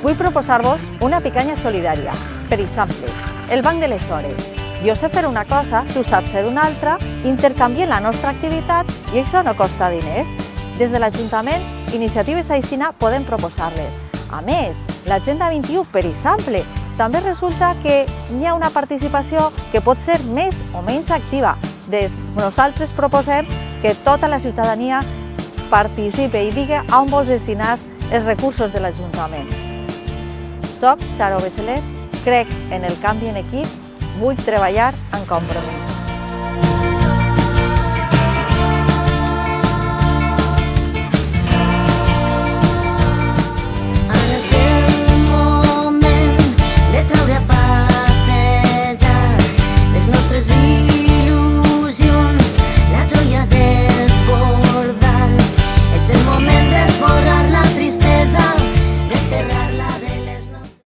Vull proposar-vos una picanya solidària, per exemple, el Banc de les Hores. Jo sé fer una cosa, tu saps fer una altra, intercanviem la nostra activitat i això no costa diners. Des de l'Ajuntament, iniciatives aixina podem proposar-les. A més, l'Agenda 21, per exemple, també resulta que hi ha una participació que pot ser més o menys activa. Nosaltres proposem que tota la ciutadania participi i digui on vols destinar els recursos de l'Ajuntament. Soc Xaro Beselet, crec en el canvi en equip, vull treballar en compromís.